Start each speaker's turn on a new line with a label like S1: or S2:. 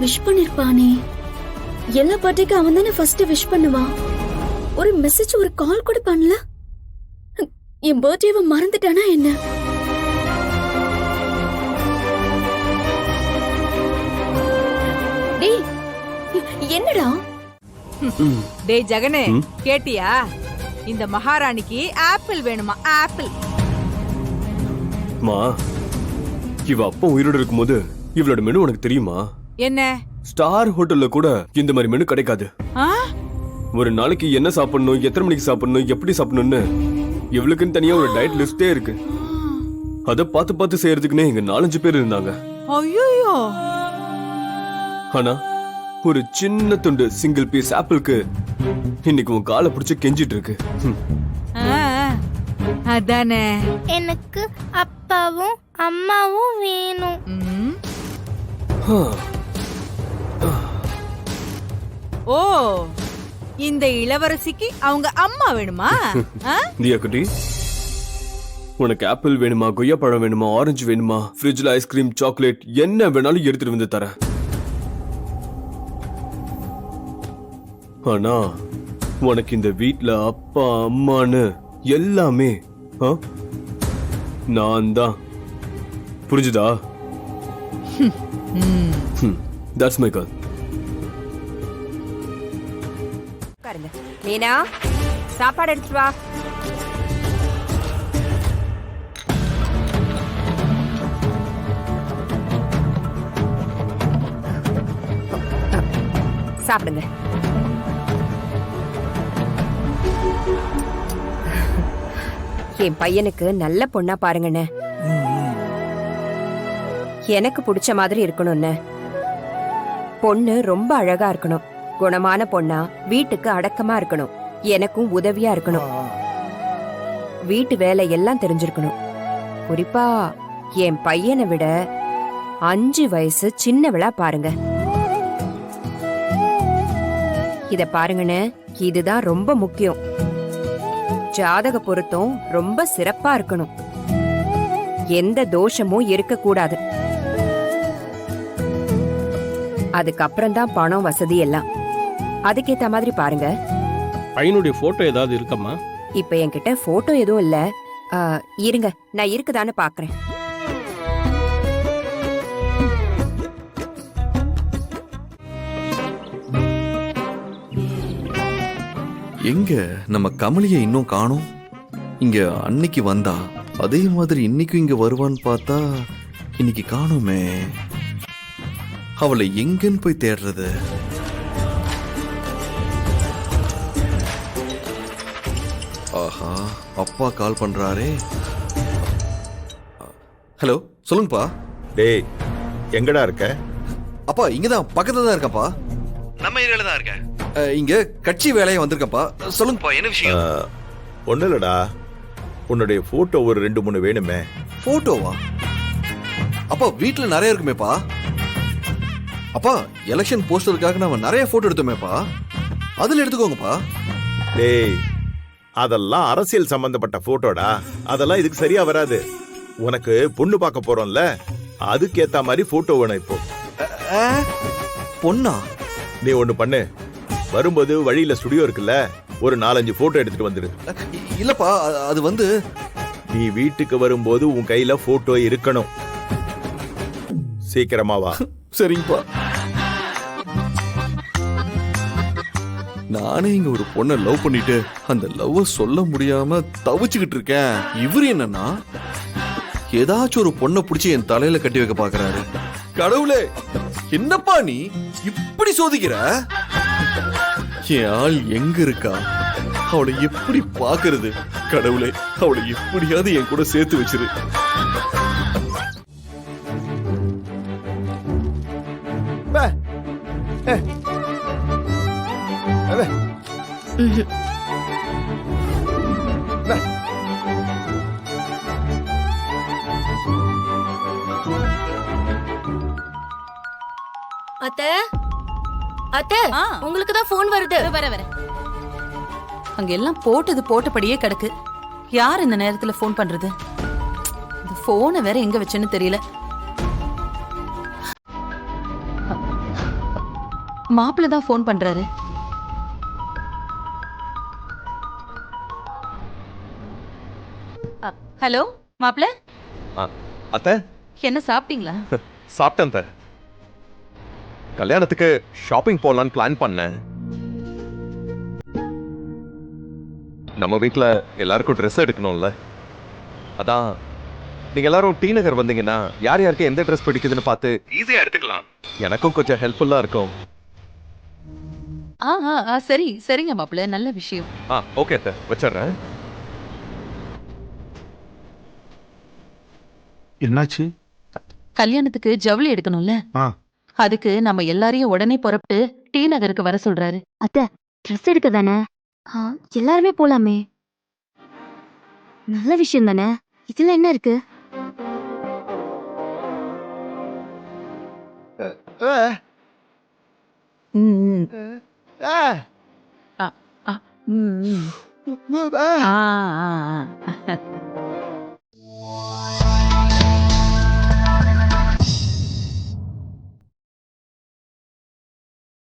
S1: Wish பண்ணிருப்பானே. எல்லா பர்த்டேக்கு அவன் தானே ஃபர்ஸ்ட் விஷ் பண்ணுவான். ஒரு மெசேஜ் ஒரு கால் கூட பண்ணல. என் பர்த்டேவை மறந்துட்டானா என்ன? டேய் என்னடா?
S2: டேய் ஜெகனே, கேட்டியா? இந்த மகாராணிக்கு ஆப்பிள் வேணுமா? ஆப்பிள்.
S3: மா, இவ அப்பா உயிரோட இருக்கும்போது இவளோட மெனு உனக்கு தெரியுமா?
S2: என்ன?
S3: ஸ்டார் ஹோட்டல்ல கூட இந்த மாதிரி மெனு கிடைக்காது.
S2: ஆ?
S3: ஒரு நாளைக்கு என்ன சாப்பிடணும், எத்தனை மணிக்கு சாப்பிடணும், எப்படி சாப்பிடணும்னு இவளுக்குன்னு தனியா ஒரு டயட் லிஸ்டே இருக்கு. அத பார்த்து பார்த்து செய்யறதுக்குன்னே இங்க 4-5 பேர் இருந்தாங்க.
S2: ஐயோ.
S3: ஆனா ஒரு சின்ன துண்டு சிங்கிள் பீஸ் ஆப்பிளுக்கு இன்னைக்கு உன் காலை பிடிச்சு கெஞ்சிட்டு இருக்கு.
S2: அதானே.
S4: எனக்கு அப்பாவும் அம்மாவும் வேணும்.
S2: ஓ, இந்த இளவரசிக்கு அவங்க அம்மா வேணுமா?
S3: தியா குட்டி, உனக்கு ஆப்பிள் வேணுமா, கொய்யா பழம் வேணுமா, ஆரஞ்சு வேணுமா, ஃப்ரிட்ஜ்ல ஐஸ்கிரீம், சாக்லேட் என்ன வேணாலும் எடுத்துட்டு வந்து தரேன். ஆனா உனக்கு இந்த வீட்ல அப்பா அம்மான்னு எல்லாமே நான் தான். புரிஞ்சுதா? That's my girl.
S5: உட்காருங்க. மீனா, சாப்பாடு எடுத்துட்டு வா. சாப்பிடுங்க. என் பையனுக்கு நல்ல பொண்ணா பாருங்கண்ணே. எனக்கு பிடிச்ச மாதிரி இருக்கணும்னு. பொண்ணு ரொம்ப அழகா இருக்கணும், குணமான பொண்ணா, வீட்டுக்கு அடக்கமா இருக்கணும், எனக்கும் உதவியா இருக்கணும், வீட்டு வேலை எல்லாம் தெரிஞ்சிருக்கணும். குறிப்பா என் பையனை விட 5 வயசு சின்னவளா பாருங்க. இத பாருங்கண்ணே, இதுதான் ரொம்ப முக்கியம். ஜாதக பொருத்தம் ரொம்ப சிறப்பா இருக்கணும், எந்த தோஷமும் இருக்க கூடாது. அதுக்கப்புறம் தான் பணம் வசதி எல்லாம். அதுக்கேத்த மாதிரி பாருங்க.
S6: பையனுடைய போட்டோ ஏதாவது இருக்கம்மா?
S5: இப்ப என்கிட்ட போட்டோ எதுவும் இல்ல. இருங்க, நான் இருக்குதான்னு பாக்குறேன்.
S7: எங்க நம்ம கமலியை இன்னும் காணோம். இங்க அன்னைக்கு வந்தா அதே மாதிரி இன்னைக்கும் இங்க வருவான்னு பார்த்தா இன்னைக்கு காணோமே. அவளை எங்கன்னு போய் தேடுறது? ஆஹா, அப்பா கால் பண்றாரே. ஹலோ, சொல்லுங்கப்பா.
S8: டேய், எங்கடா இருக்க?
S7: அப்பா இங்கதான் பக்கத்துல தான் இருக்கப்பா. நம்ம ஏரியால தான் இருக்கேன். இங்க கட்சி வேலையை வந்திருக்கப்பா. சொல்லுங்கப்பா, என்ன விஷயம்?
S8: ஒண்ணு இல்லடா, உன்னுடைய போட்டோ ஒரு 2-3 வேணுமே.
S7: போட்டோவா? அப்பா வீட்டுல நிறைய இருக்குமேப்பா. அப்பா எலெக்ஷன் போஸ்டருக்காக நம்ம நிறைய போட்டோ எடுத்தோமேப்பா, அதுல எடுத்துக்கோங்கப்பா.
S8: டேய், அதெல்லாம் அரசியல் சம்பந்தப்பட்ட போட்டோடா, அதெல்லாம் இதுக்கு சரியா வராது. உனக்கு பொண்ணு பார்க்க போறோம்ல, அதுக்கேத்த மாதிரி போட்டோ வேணும் இப்போ.
S7: பொண்ணா?
S8: நீ ஒண்ணு பண்ணு, வரும்போது வழியில ஸ்டுடியோ இருக்குல்ல, ஒரு 4-5 போட்டோ எடுத்துட்டு வந்துரு.
S7: இல்லப்பா, அது வந்து
S8: நீ வீட்டுக்கு வரும்போது உன் கையில போட்டோ இருக்கணும். சீக்கிரமா வா.
S7: சரிங்கப்பா. நானே இங்க ஒரு பொண்ணை லவ் பண்ணிட்டு அந்த லவ் சொல்ல முடியாம தவிச்சுக்கிட்டு இருக்கேன். இவரு என்னன்னா ஏதாச்சும் ஒரு பொண்ணை பிடிச்சி என் தலையில கட்டி வைக்க பாக்குறாரு. கடவுளே, என்னப்பா நீ இப்படி சோதிக்கிற? என் ஆள் எங்க இருக்கா? அவளை எப்படி பாக்குறது? கடவுளே, அவளை எப்படியாவது என் கூட சேர்த்து வச்சிரு.
S1: அத்தை, அத்தை, உங்களுக்கு தான் போன் வருது.
S9: வர அங்க எல்லாம் போட்டது போட்டபடியே கிடக்கு. யார் இந்த நேரத்துல போன் பண்றது? இந்த போனை வேற எங்க வச்சேன்னு தெரியல. மாப்பிள்ள தான் ஃபோன் பண்றாரு. ஹலோ மாப்பிள்ள,
S10: அத்தை
S9: என்ன சாப்பிட்டீங்களா?
S10: சாப்பிட்டேன் அத்தை. கல்யாணத்துக்கு ஷாப்பிங் போலான்னு பிளான் பண்ணேன். நம்ம வீட்ல எல்லாருக்கும் ட்ரெஸ் எடுக்கணும்ல, அதான் நீங்க எல்லாரும் டி நகர் வந்தீங்கன்னா யார் யாருக்கு எந்த ட்ரெஸ் பிடிக்குதுன்னு பார்த்து ஈஸியா எடுத்துக்கலாம். எனக்கும் கொஞ்சம் ஹெல்ப்ஃபுல்லா இருக்கும்.
S9: சரி சரிங்க மாப்பிள்ள, நல்ல விஷயம்.
S10: ஓகே அத்தை, வச்சிடுறேன்.
S11: என்னாச்சு?
S9: கல்யாணத்துக்கு ஜவுளி எடுக்கணும்ல, அதுக்கு நம்ம எல்லாரையும் உடனே புறப்பட்டு டி நகருக்கு வர சொல்றாரு.
S1: அத்தை, ட்ரெஸ் எடுக்க தானே? எல்லாருமே போலாமே. நல்ல விஷயம் தானே, இதுல என்ன இருக்கு?
S9: ம்